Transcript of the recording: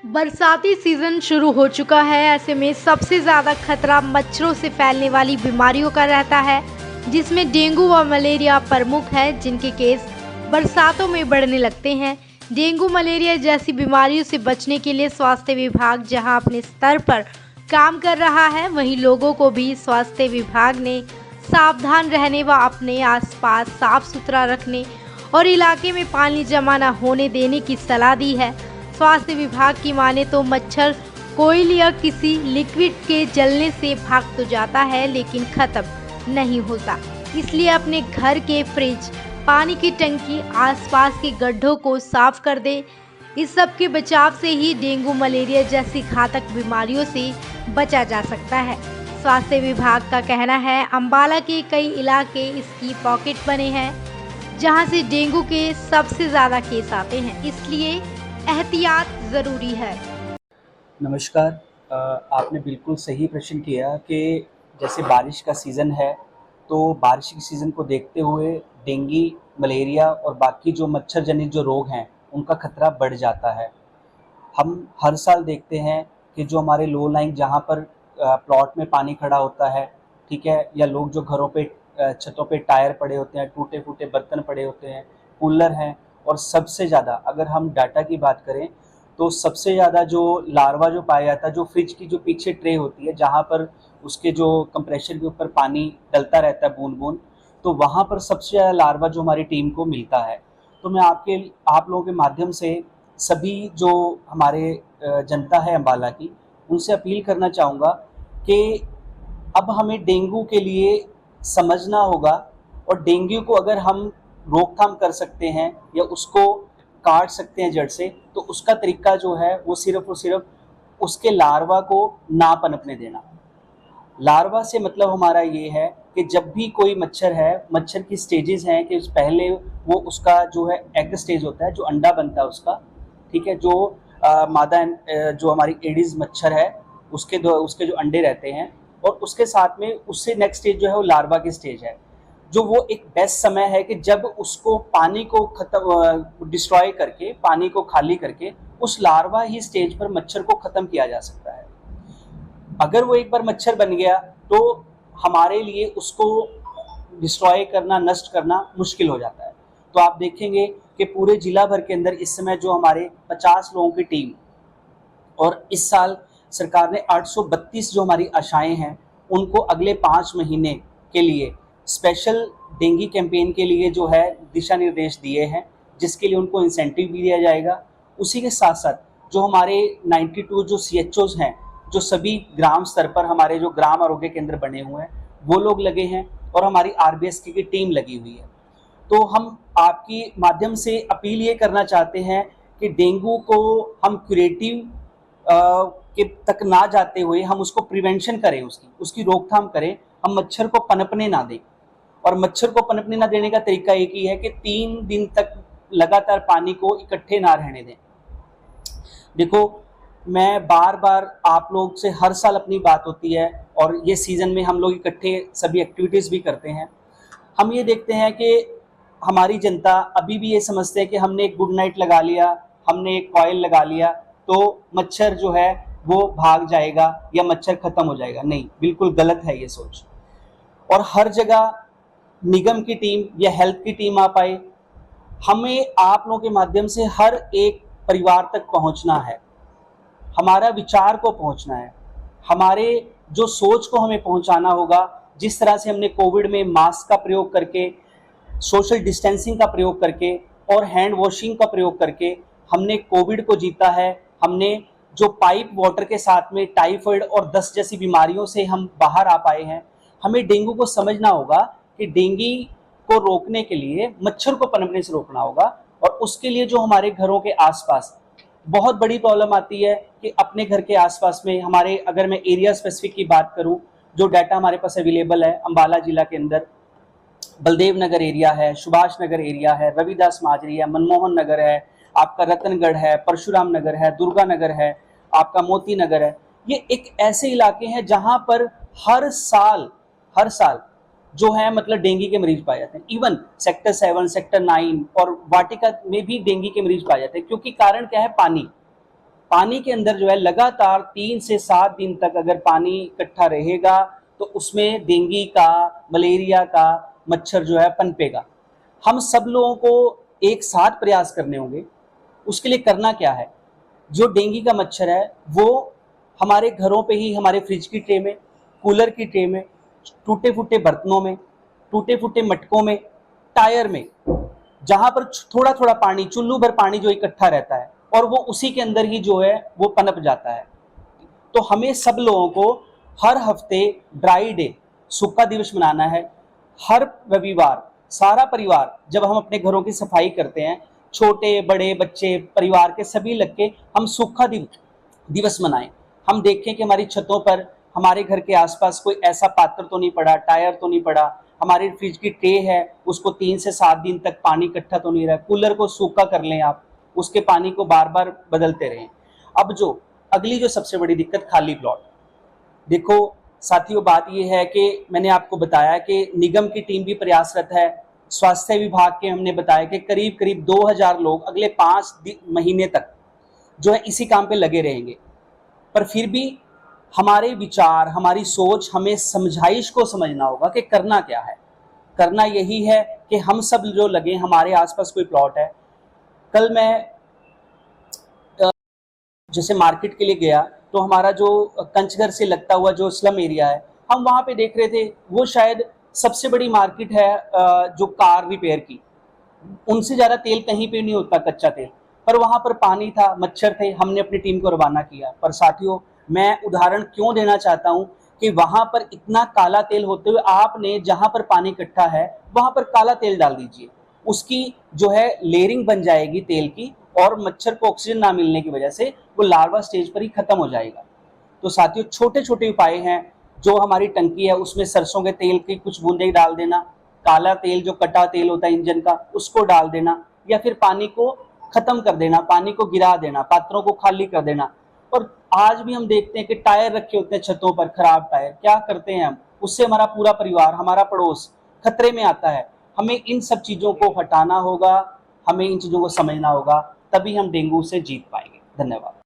बरसाती सीजन शुरू हो चुका है। ऐसे में सबसे ज़्यादा खतरा मच्छरों से फैलने वाली बीमारियों का रहता है, जिसमें डेंगू व मलेरिया प्रमुख है, जिनके केस बरसातों में बढ़ने लगते हैं। डेंगू मलेरिया जैसी बीमारियों से बचने के लिए स्वास्थ्य विभाग जहां अपने स्तर पर काम कर रहा है, वहीं लोगों को भी स्वास्थ्य विभाग ने सावधान रहने व अपने आसपास साफ सुथरा रखने और इलाके में पानी जमा न होने देने की सलाह दी है। स्वास्थ्य विभाग की माने तो मच्छर कोयल या किसी लिक्विड के जलने से भाग तो जाता है, लेकिन खत्म नहीं होता। इसलिए अपने घर के फ्रिज, पानी की टंकी, आसपास के गड्ढों को साफ कर दे। इस सब के बचाव से ही डेंगू मलेरिया जैसी घातक बीमारियों से बचा जा सकता है। स्वास्थ्य विभाग का कहना है, अंबाला के कई इलाके इसकी पॉकेट बने हैं, जहां से डेंगू के सबसे ज़्यादा केस आते हैं, इसलिए एहतियात ज़रूरी है। नमस्कार। आपने बिल्कुल सही प्रश्न किया कि जैसे बारिश का सीज़न है, तो बारिश के सीज़न को देखते हुए डेंगू, मलेरिया और बाकी जो मच्छर जनित जो रोग हैं, उनका खतरा बढ़ जाता है। हम हर साल देखते हैं कि जो हमारे लो लाइंग जहाँ पर प्लॉट में पानी खड़ा होता है, ठीक है, या लोग जो घरों पे छतों पे टायर पड़े होते हैं, टूटे फूटे बर्तन पड़े होते हैं, कूलर हैं, और सबसे ज़्यादा अगर हम डाटा की बात करें तो सबसे ज़्यादा जो लार्वा जो पाया जाता है, जो फ्रिज की जो पीछे ट्रे होती है, जहाँ पर उसके जो कंप्रेशर के ऊपर पानी डलता रहता है बूंद बूंद, तो वहाँ पर सबसे ज़्यादा लार्वा जो हमारी टीम को मिलता है। तो मैं आप लोगों के माध्यम से सभी जो हमारे जनता है अम्बाला की, उनसे अपील करना चाहूँगा कि अब हमें डेंगू के लिए समझना होगा, और डेंगू को अगर हम रोकथाम कर सकते हैं या उसको काट सकते हैं जड़ से, तो उसका तरीका जो है वो सिर्फ और सिर्फ उसके लार्वा को ना पनपने देना। लार्वा से मतलब हमारा ये है कि जब भी कोई मच्छर है, मच्छर की स्टेजेस हैं कि पहले वो उसका जो है एग स्टेज होता है, जो अंडा बनता है उसका, ठीक है, जो मादा जो हमारी एडिस मच्छर है, उसके जो अंडे रहते हैं, और उसके साथ में उससे नेक्स्ट स्टेज जो है वो लार्वा की स्टेज है, जो वो एक बेस्ट समय है कि जब उसको पानी को खत्म डिस्ट्रॉय करके, पानी को खाली करके उस लार्वा ही स्टेज पर मच्छर को खत्म किया जा सकता है। अगर वो एक बार मच्छर बन गया तो हमारे लिए उसको डिस्ट्रॉय करना, नष्ट करना मुश्किल हो जाता है। तो आप देखेंगे कि पूरे जिला भर के अंदर इस समय जो हमारे 50 लोगों की टीम, और इस साल सरकार ने 832 जो हमारी आशाएं हैं, उनको अगले 5 महीने के लिए स्पेशल डेंगू कैंपेन के लिए जो है दिशा निर्देश दिए हैं, जिसके लिए उनको इंसेंटिव भी दिया जाएगा। उसी के साथ साथ जो हमारे 92 जो CHOs हैं, जो सभी ग्राम स्तर पर हमारे जो ग्राम आरोग्य केंद्र बने हुए हैं, वो लोग लगे हैं, और हमारी RBSK की टीम लगी हुई है। तो हम आपकी माध्यम से अपील ये करना चाहते हैं कि डेंगू को हम क्यूरेटिव के तक ना जाते हुए हम उसको प्रिवेंशन करें, उसकी रोकथाम करें, हम मच्छर को पनपने ना दें। और मच्छर को पनपने ना देने का तरीका एक ही है कि 3 दिन तक लगातार पानी को इकट्ठे ना रहने दें। देखो, मैं बार बार आप लोग से हर साल अपनी बात होती है, और ये सीज़न में हम लोग इकट्ठे सभी एक्टिविटीज़ भी करते हैं। हम ये देखते हैं कि हमारी जनता अभी भी ये समझते हैं कि हमने एक गुड नाइट लगा लिया, हमने एक कॉइल लगा लिया, तो मच्छर जो है वो भाग जाएगा या मच्छर खत्म हो जाएगा। नहीं, बिल्कुल गलत है ये सोच। और हर जगह निगम की टीम या हेल्थ की टीम आ पाए, हमें आप लोगों के माध्यम से हर एक परिवार तक पहुंचना है, हमारा विचार को पहुंचना है, हमारे जो सोच को हमें पहुंचाना होगा। जिस तरह से हमने कोविड में मास्क का प्रयोग करके, सोशल डिस्टेंसिंग का प्रयोग करके और हैंड वॉशिंग का प्रयोग करके हमने कोविड को जीता है, हमने जो पाइप वाटर के साथ में टाइफाइड और दस्त जैसी बीमारियों से हम बाहर आ पाए हैं, हमें डेंगू को समझना होगा कि डेंगू को रोकने के लिए मच्छर को पनपने से रोकना होगा। और उसके लिए जो हमारे घरों के आसपास बहुत बड़ी प्रॉब्लम आती है कि अपने घर के आसपास में हमारे, अगर मैं एरिया स्पेसिफिक की बात करूं, जो डाटा हमारे पास अवेलेबल है अंबाला जिला के अंदर, बलदेव नगर एरिया है, सुभाष नगर एरिया है, रविदास माजरी है, मनमोहन नगर है, आपका रतनगढ़ है, परशुराम नगर है, दुर्गा नगर है, आपका मोती नगर है। ये एक ऐसे इलाके हैं जहां पर हर साल जो है मतलब डेंगू के मरीज पाए जाते हैं। इवन सेक्टर 7, सेक्टर 9 और वाटिका में भी डेंगू के मरीज पाए जाते हैं। क्योंकि कारण क्या है? पानी। पानी के अंदर जो है लगातार 3 से 7 दिन तक अगर पानी इकट्ठा रहेगा तो उसमें डेंगू का, मलेरिया का मच्छर जो है पनपेगा। हम सब लोगों को एक साथ प्रयास करने होंगे। उसके लिए करना क्या है, जो डेंगू का मच्छर है वो हमारे घरों पे ही, हमारे फ्रिज की ट्रे में, कूलर की ट्रे में, टूटे फूटे बर्तनों में, टूटे फूटे मटकों में, टायर में, जहां पर थोड़ा थोड़ा पानी, चुल्लू भर पानी जो इकट्ठा रहता है और वो उसी के अंदर ही जो है वो पनप जाता है। तो हमें सब लोगों को हर हफ्ते ड्राई डे, सूखा दिवस मनाना है। हर रविवार सारा परिवार जब हम अपने घरों की सफाई करते हैं, छोटे बड़े बच्चे परिवार के सभी लग के हम सूखा दिवस मनाएं। हम देखें कि हमारी छतों पर, हमारे घर के आसपास कोई ऐसा पात्र तो नहीं पड़ा, टायर तो नहीं पड़ा, हमारी फ्रिज की ट्रे है उसको 3 से 7 दिन तक पानी इकट्ठा तो नहीं रहा, कूलर को सूखा कर लें आप, उसके पानी को बार बार बदलते रहें। अब जो अगली जो सबसे बड़ी दिक्कत, खाली प्लॉट। देखो साथियों, बात यह है कि मैंने आपको बताया कि निगम की टीम भी प्रयासरत है, स्वास्थ्य विभाग के हमने बताया कि करीब करीब 2000 लोग अगले 5 महीने तक जो है इसी काम पे लगे रहेंगे। पर फिर भी हमारे विचार, हमारी सोच, हमें समझाइश को समझना होगा कि करना क्या है। करना यही है कि हम सब जो लगे, हमारे आसपास कोई प्लॉट है। कल मैं जैसे मार्केट के लिए गया तो हमारा जो कंचघर से लगता हुआ जो स्लम एरिया है, हम वहां पे देख रहे थे, वो शायद सबसे बड़ी मार्केट है जो कार रिपेयर की। उनसे ज़्यादा तेल कहीं पे नहीं होता, कच्चा तेल। पर वहाँ पर पानी था, मच्छर थे, हमने अपनी टीम को रवाना किया। पर साथियों, मैं उदाहरण क्यों देना चाहता हूँ कि वहाँ पर इतना काला तेल होते हुए आपने जहाँ पर पानी इकट्ठा है वहाँ पर काला तेल डाल दीजिए, उसकी जो है लेयरिंग बन जाएगी तेल की, और मच्छर को ऑक्सीजन ना मिलने की वजह से वो लार्वा स्टेज पर ही खत्म हो जाएगा। तो साथियों, छोटे छोटे उपाय हैं। जो हमारी टंकी है उसमें सरसों के तेल की कुछ बूंदे डाल देना, काला तेल जो कटा तेल होता है इंजन का उसको डाल देना, या फिर पानी को खत्म कर देना, पानी को गिरा देना, पात्रों को खाली कर देना। और आज भी हम देखते हैं कि टायर रखे होते हैं छतों पर, खराब टायर, क्या करते हैं हम, उससे हमारा पूरा परिवार, हमारा पड़ोस खतरे में आता है। हमें इन सब चीज़ों को हटाना होगा, हमें इन चीज़ों को समझना होगा, तभी हम डेंगू से जीत पाएंगे। धन्यवाद।